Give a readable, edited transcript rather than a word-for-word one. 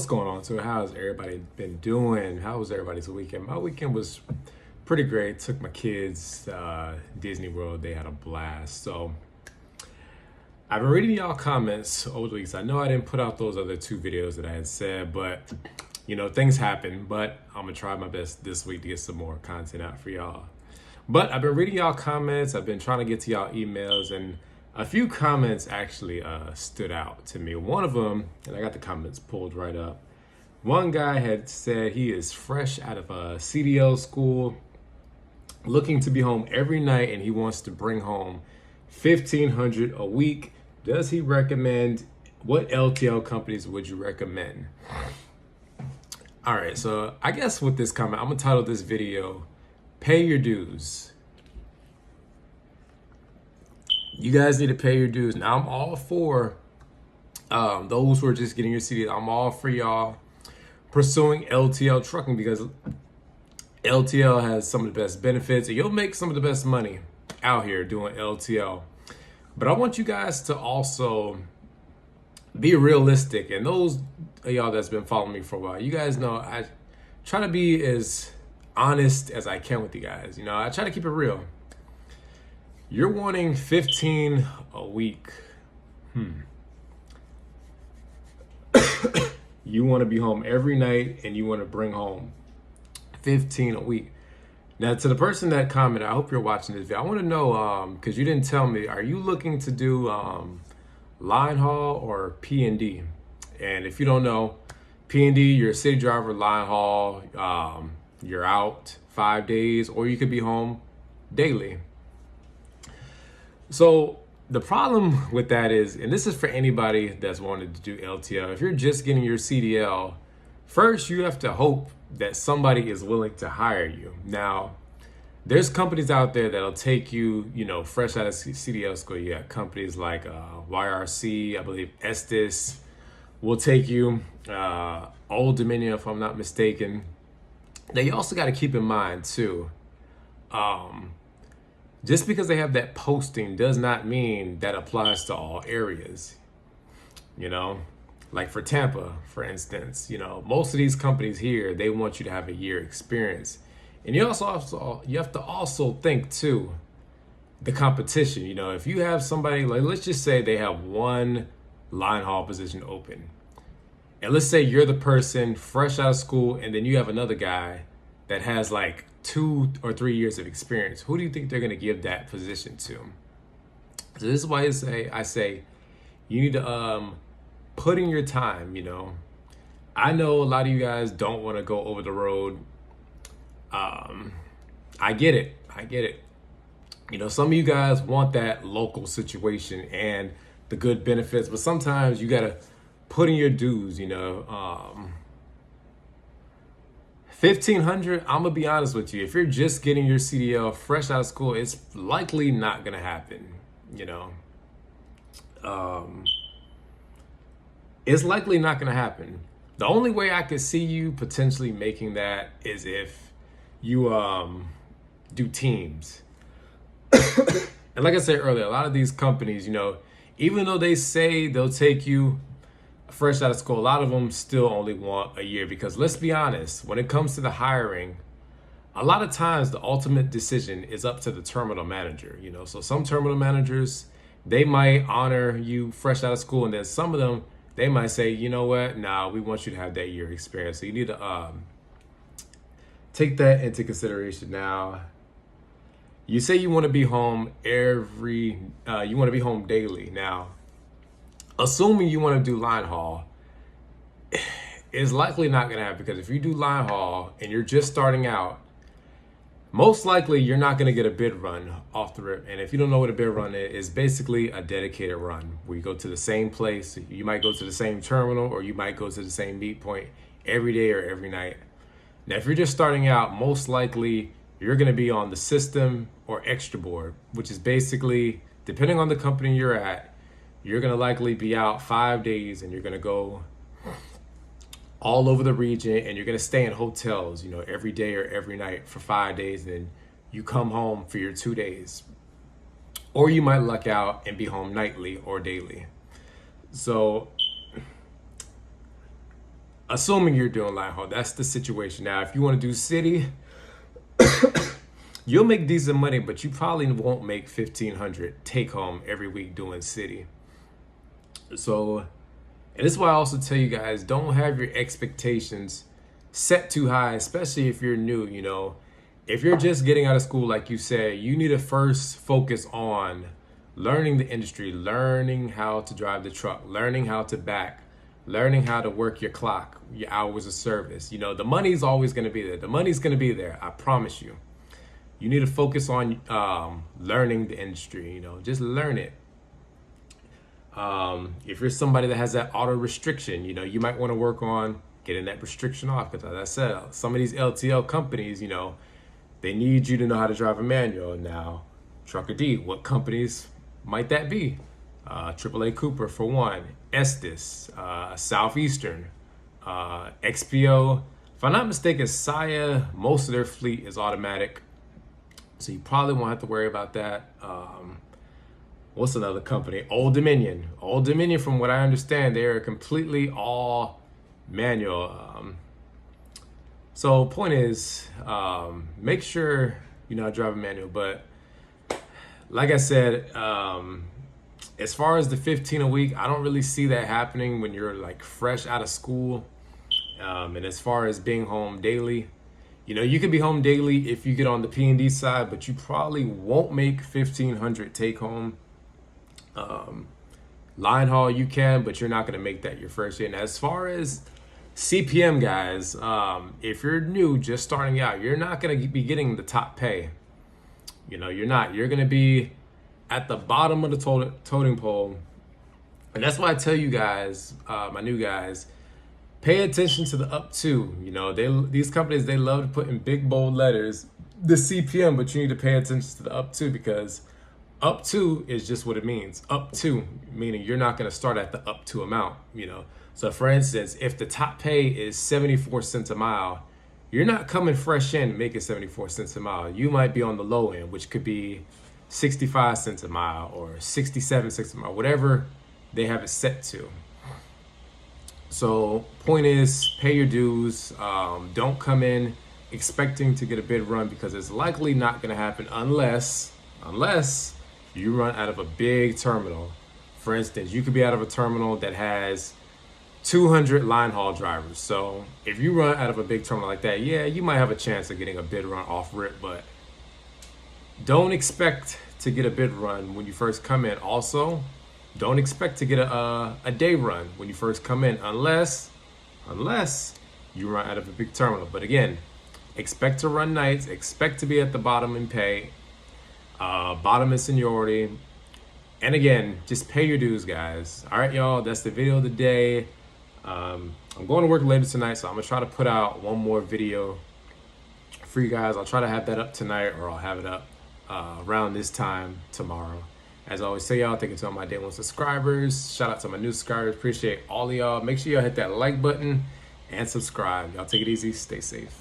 What's going on? So how's everybody been doing? How was everybody's weekend? My weekend was pretty great. Took my kids Disney World. They had a blast. So I've been reading y'all comments over the weeks. I know I didn't put out those other two videos that I had said, but things happen. But I'm gonna try my best this week to get some more content out for y'all. But I've been reading y'all comments. I've been trying to get to y'all emails, and a few comments actually stood out to me. One of them, and I got the comments pulled right up. One guy had said he is fresh out of a CDL school, looking to be home every night, and he wants to bring home $1,500 a week. Does he recommend? What LTL companies would you recommend? All right, so I guess with this comment, I'm gonna title this video, Pay Your Dues. You guys need to pay your dues. Now, I'm all for those who are just getting your CDL. I'm all for y'all pursuing LTL trucking because LTL has some of the best benefits and you'll make some of the best money out here doing LTL. But I want you guys to also be realistic. And those of y'all that's been following me for a while, you guys know I try to be as honest as I can with you guys. I try to keep it real. You're wanting 15 a week. You want to be home every night and you want to bring home 15 a week. Now, to the person that commented, I hope you're watching this video. I want to know, because you didn't tell me, are you looking to do Linehaul or P&D? And if you don't know, P&D, you're a city driver. Linehaul, you're out 5 days, or you could be home daily. So the problem with that is, and this is for anybody that's wanted to do LTL, if you're just getting your CDL, first you have to hope that somebody is willing to hire you. Now, there's companies out there that'll take you, fresh out of CDL school. You got companies like YRC, I believe Estes will take you, Old Dominion, if I'm not mistaken. Now, you also got to keep in mind too, just because they have that posting does not mean that applies to all areas. Like for Tampa, for instance, most of these companies here, they want you to have a year experience. And you have to also think too, the competition. If you have somebody, like, let's just say they have one line haul position open. And let's say you're the person fresh out of school, and then you have another guy that has like 2 or 3 years of experience. Who do you think they're going to give that position to? So this is why I say you need to put in your time. I know a lot of you guys don't want to go over the road. I get it. Some of you guys want that local situation and the good benefits, but sometimes you got to put in your dues. 1,500, I'm gonna be honest with you. If you're just getting your CDL fresh out of school, it's likely not gonna happen. It's likely not gonna happen. The only way I could see you potentially making that is if you do teams. And like I said earlier, a lot of these companies, even though they say they'll take you fresh out of school, a lot of them still only want a year, because let's be honest, when it comes to the hiring, a lot of times the ultimate decision is up to the terminal manager. So some terminal managers, they might honor you fresh out of school, and then some of them, they might say, you know what, nah, we want you to have that year experience. So you need to take that into consideration. Now, you say you want to be home you want to be home daily. Now, assuming you want to do line haul, it's likely not going to happen, because if you do line haul and you're just starting out, most likely you're not going to get a bid run off the rip. And if you don't know what a bid run is, it's basically a dedicated run where you go to the same place. You might go to the same terminal, or you might go to the same meet point every day or every night. Now, if you're just starting out, most likely you're going to be on the system or extra board, which is basically, depending on the company you're at, you're going to likely be out 5 days, and you're going to go all over the region, and you're going to stay in hotels, every day or every night for 5 days. And then you come home for your 2 days, or you might luck out and be home nightly or daily. So assuming you're doing line haul, that's the situation. Now, if you want to do city, you'll make decent money, but you probably won't make 1,500 take home every week doing city. So, and this is why I also tell you guys, don't have your expectations set too high, especially if you're new. You know, if you're just getting out of school, like you said, you need to first focus on learning the industry, learning how to drive the truck, learning how to back, learning how to work your clock, your hours of service. You know, the money's always going to be there. The money's going to be there. I promise you. You need to focus on learning the industry. You know, just learn it. If you're somebody that has that auto restriction, you know, you might want to work on getting that restriction off. Because as I said, some of these LTL companies, you know, they need you to know how to drive a manual. Now, Trucker D, what companies might that be? AAA Cooper for one, Estes, Southeastern, XPO. If I'm not mistaken, Saia, most of their fleet is automatic. So you probably won't have to worry about that. What's another company? Old Dominion. Old Dominion, from what I understand, they are completely all manual. So point is, make sure you know how to drive a manual. But like I said, as far as the 15 a week, I don't really see that happening when you're like fresh out of school. And as far as being home daily, you know, you could be home daily if you get on the P&D side, but you probably won't make 1,500 take home. Line haul you can, but you're not going to make that your first year. And as far as CPM guys, if you're new, just starting out, you're not going to be getting the top pay. You know, you're not. You're going to be at the bottom of the totem pole. And that's why I tell you guys, my new guys, pay attention to the up to. You know, these companies, they love to put in big bold letters the CPM, but you need to pay attention to the up to, because up to is just what it means. Up to, meaning you're not going to start at the up to amount, you know. So for instance, if the top pay is 74 cents a mile, you're not coming fresh in making 74 cents a mile. You might be on the low end, which could be 65 cents a mile or 67 cents a mile, whatever they have it set to. So point is, pay your dues. Don't come in expecting to get a bid run, because it's likely not going to happen unless you run out of a big terminal. For instance, you could be out of a terminal that has 200 line haul drivers. So if you run out of a big terminal like that, yeah, you might have a chance of getting a bid run off rip, but don't expect to get a bid run when you first come in. Also, don't expect to get a day run when you first come in, unless you run out of a big terminal. But again, expect to run nights, expect to be at the bottom in pay, bottom in seniority. And again, just pay your dues, guys. All right, y'all, that's the video of the day. I'm going to work later tonight, so I'm gonna try to put out one more video for you guys. I'll try to have that up tonight, or I'll have it up around this time tomorrow. As I always say, y'all, thank you to all my day one subscribers. Shout out to my new subscribers. Appreciate all of y'all. Make sure y'all hit that like button and subscribe. Y'all take it easy. Stay safe.